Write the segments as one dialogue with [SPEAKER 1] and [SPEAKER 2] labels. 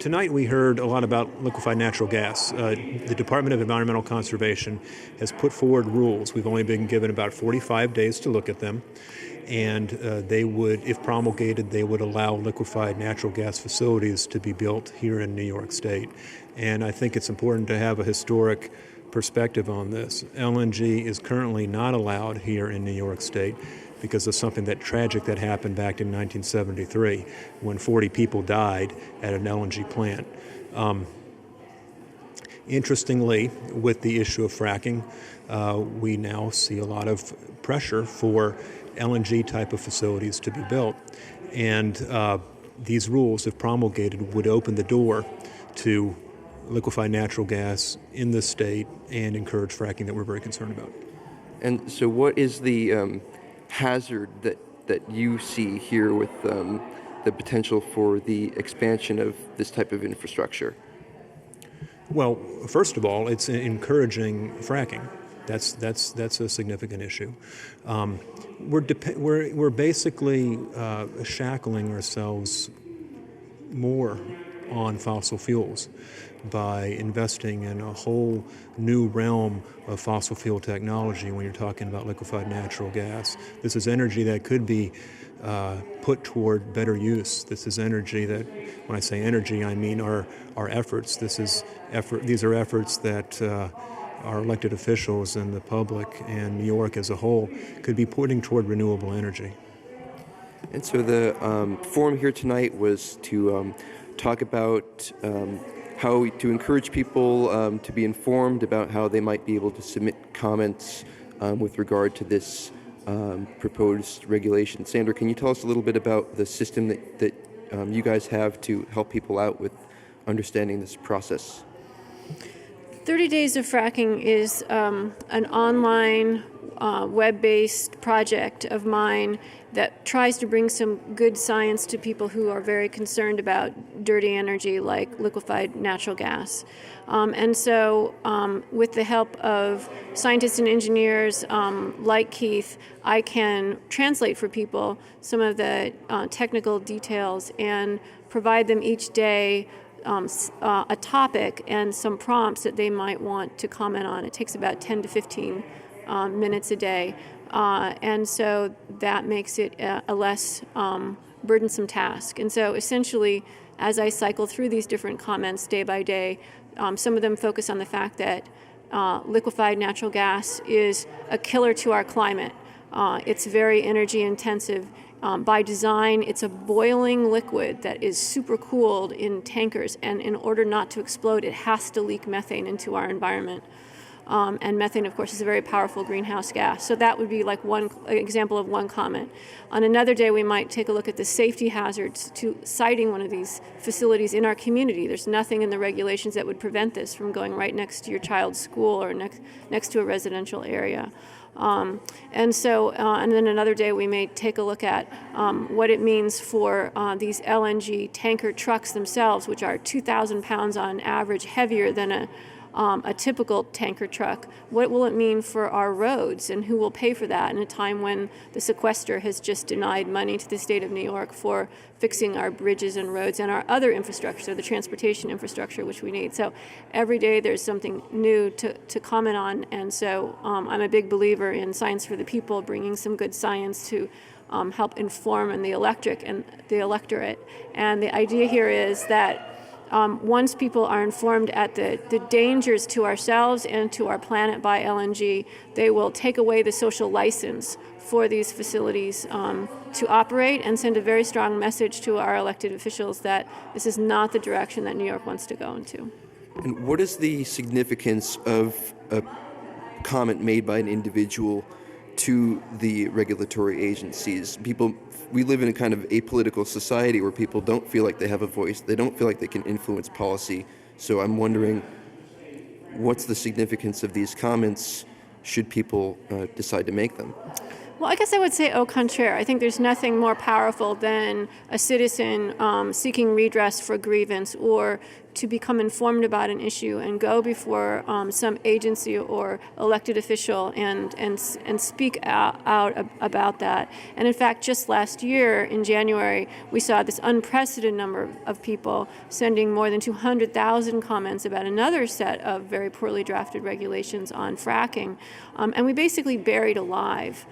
[SPEAKER 1] tonight we heard a lot about liquefied natural gas. The Department of Environmental Conservation has put forward rules. We've only been given about 45 days to look at them. And they would, if promulgated, they would allow liquefied natural gas facilities to be built here in New York State. And I think it's important to have a historic perspective on this. LNG is currently not allowed here in New York State because of something that tragic that happened back in 1973 when 40 people died at an LNG plant. Interestingly, with the issue of fracking, we now see a lot of pressure for LNG type of facilities to be built. And these rules, if promulgated, would open the door to liquefied natural gas in the state and encourage fracking that we're very concerned about.
[SPEAKER 2] And so what is the hazard that you see here with the potential for the expansion of this type of infrastructure?
[SPEAKER 1] Well, first of all, it's encouraging fracking. That's a significant issue. We're basically shackling ourselves more on fossil fuels by investing in a whole new realm of fossil fuel technology when you're talking about liquefied natural gas. This is energy that could be put toward better use. This is energy that, when I say energy, I mean our efforts. These are efforts that our elected officials and the public and New York as a whole could be putting toward renewable energy.
[SPEAKER 2] And so the forum here tonight was to talk about how to encourage people to be informed about how they might be able to submit comments with regard to this proposed regulation. Sandra, can you tell us a little bit about the system that you guys have to help people out with understanding this process?
[SPEAKER 3] 30 Days of Fracking is an online web-based project of mine that tries to bring some good science to people who are very concerned about dirty energy like liquefied natural gas. And so with the help of scientists and engineers like Keith, I can translate for people some of the technical details and provide them each day a topic and some prompts that they might want to comment on. It takes about 10 to 15 minutes a day. And so that makes it a less burdensome task. And so essentially, as I cycle through these different comments day by day, some of them focus on the fact that liquefied natural gas is a killer to our climate. It's very energy intensive. By design, it's a boiling liquid that is supercooled in tankers, and in order not to explode, it has to leak methane into our environment. And methane, of course, is a very powerful greenhouse gas. So that would be like one example of one comment. On another day, we might take a look at the safety hazards to siting one of these facilities in our community. There's nothing in the regulations that would prevent this from going right next to your child's school or next to a residential area. And then another day we may take a look at what it means for these LNG tanker trucks themselves, which are 2,000 pounds on average heavier than a typical tanker truck. What will it mean for our roads, and who will pay for that in a time when the sequester has just denied money to the state of New York for fixing our bridges and roads and our other infrastructure, the transportation infrastructure which we need. So every day there's something new to comment on, and so I'm a big believer in Science for the People, bringing some good science to help inform the electorate. And the idea here is that once people are informed at the dangers to ourselves and to our planet by LNG, they will take away the social license for these facilities to operate and send a very strong message to our elected officials that this is not the direction that New York wants to go into.
[SPEAKER 2] And what is the significance of a comment made by an individual to the regulatory agencies? We live in a kind of apolitical society where people don't feel like they have a voice. They don't feel like they can influence policy. So I'm wondering, what's the significance of these comments should people decide to make them?
[SPEAKER 3] Well, I guess I would say au contraire. I think there's nothing more powerful than a citizen seeking redress for grievance or to become informed about an issue and go before some agency or elected official and speak out about that. And in fact, just last year in January, we saw this unprecedented number of people sending more than 200,000 comments about another set of very poorly drafted regulations on fracking. And we basically buried alive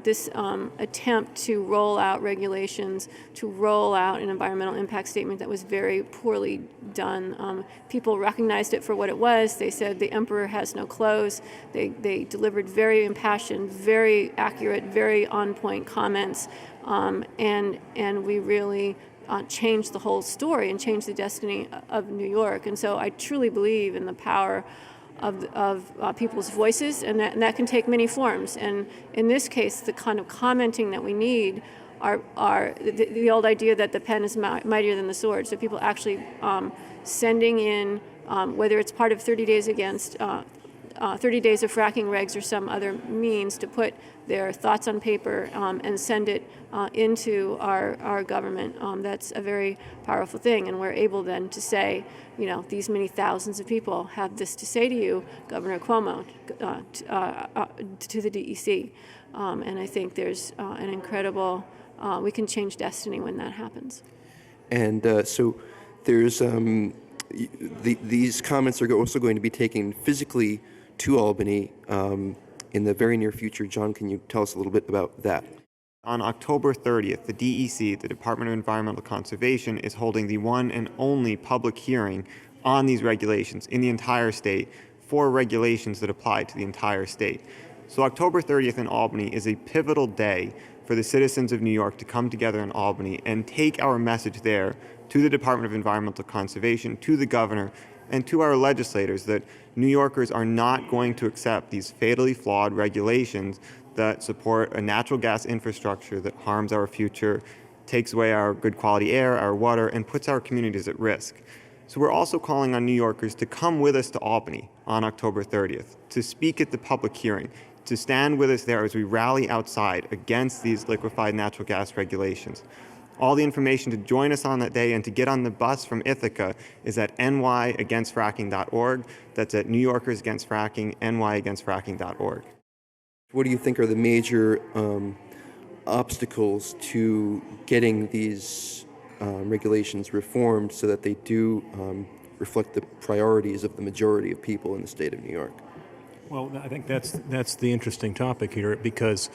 [SPEAKER 3] this attempt to roll out regulations, to roll out an environmental impact statement that was very poorly done. People recognized it for what it was. They said the emperor has no clothes. They delivered very impassioned, very accurate, very on-point comments, and we really changed the whole story and changed the destiny of New York. And so I truly believe in the power of people's voices, and that can take many forms. And in this case, the kind of commenting that we need are the old idea that the pen is mightier than the sword. So people actually sending in, whether it's part of 30 days against 30 days of fracking regs or some other means, to put their thoughts on paper and send it into our government. That's a very powerful thing, and we're able then to say, these many thousands of people have this to say to you, Governor Cuomo, to the DEC. And I think there's an incredible, we can change destiny when that happens.
[SPEAKER 2] And so there's these comments are also going to be taken physically to Albany in the very near future. John, can you tell us a little bit about that?
[SPEAKER 4] On October 30th, the DEC, the Department of Environmental Conservation, is holding the one and only public hearing on these regulations in the entire state for regulations that apply to the entire state. So October 30th in Albany is a pivotal day for the citizens of New York to come together in Albany and take our message there to the Department of Environmental Conservation, to the governor, and to our legislators that New Yorkers are not going to accept these fatally flawed regulations that support a natural gas infrastructure that harms our future, takes away our good quality air, our water, and puts our communities at risk. So we're also calling on New Yorkers to come with us to Albany on October 30th, to speak at the public hearing, to stand with us there as we rally outside against these liquefied natural gas regulations. All the information to join us on that day and to get on the bus from Ithaca is at nyagainstfracking.org. That's at New Yorkers Against Fracking, nyagainstfracking.org.
[SPEAKER 2] What do you think are the major obstacles to getting these regulations reformed so that they do reflect the priorities of the majority of people in the state of New York?
[SPEAKER 1] Well, I think that's the interesting topic here, because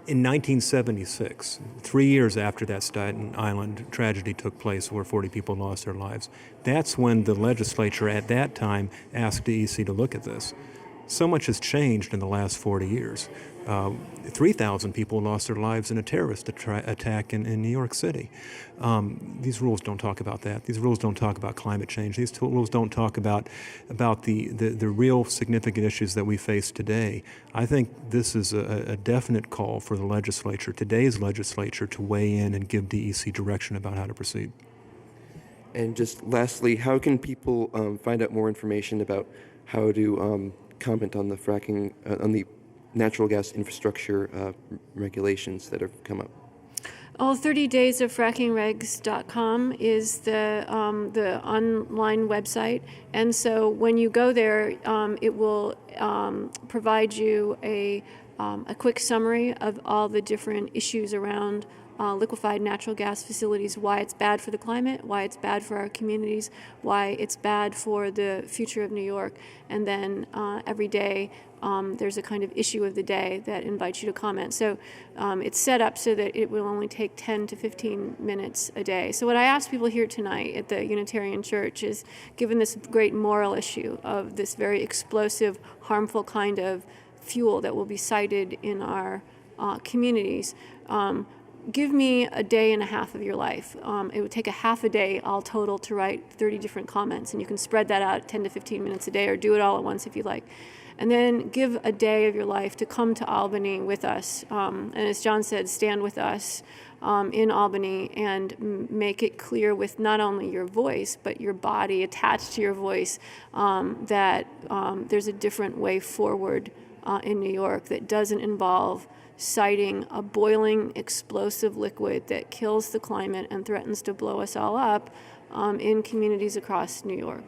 [SPEAKER 1] in 1976, 3 years after that Staten Island tragedy took place where 40 people lost their lives, that's when the legislature at that time asked DEC to look at this. So much has changed in the last 40 years. 3,000 people lost their lives in a terrorist attack in New York City. These rules don't talk about that. These rules don't talk about climate change. These rules don't talk about the real significant issues that we face today. I think this is a definite call for the legislature, today's legislature, to weigh in and give DEC direction about how to proceed.
[SPEAKER 2] And just lastly, how can people find out more information about how to comment on the fracking, on the natural gas infrastructure regulations that have come up?
[SPEAKER 3] 30 days of frackingregs.com is the online website, and so when you go there, it will provide you a quick summary of all the different issues around liquefied natural gas facilities, why it's bad for the climate, why it's bad for our communities, why it's bad for the future of New York. And then every day there's a kind of issue of the day that invites you to comment. So it's set up so that it will only take 10 to 15 minutes a day. So what I ask people here tonight at the Unitarian Church is, given this great moral issue of this very explosive, harmful kind of fuel that will be cited in our communities, give me a day and a half of your life. It would take a half a day all total to write 30 different comments, and you can spread that out 10 to 15 minutes a day, or do it all at once if you like. And then give a day of your life to come to Albany with us. And as John said, stand with us in Albany and make it clear with not only your voice, but your body attached to your voice, that there's a different way forward in New York that doesn't involve citing a boiling explosive liquid that kills the climate and threatens to blow us all up in communities across New York.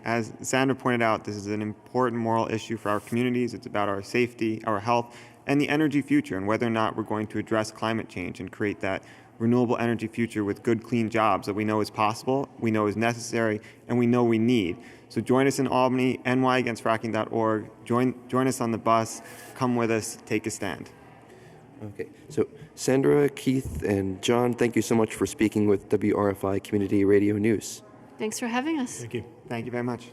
[SPEAKER 4] As Sandra pointed out, this is an important moral issue for our communities. It's about our safety, our health, and the energy future, and whether or not we're going to address climate change and create that renewable energy future with good, clean jobs that we know is possible, we know is necessary, and we know we need. So join us in Albany, nyagainstfracking.org. Join us on the bus. Come with us. Take a stand.
[SPEAKER 2] Okay, so Sandra, Keith, and John, thank you so much for speaking with WRFI Community Radio News.
[SPEAKER 3] Thanks for having us.
[SPEAKER 1] Thank you.
[SPEAKER 4] Thank you very much.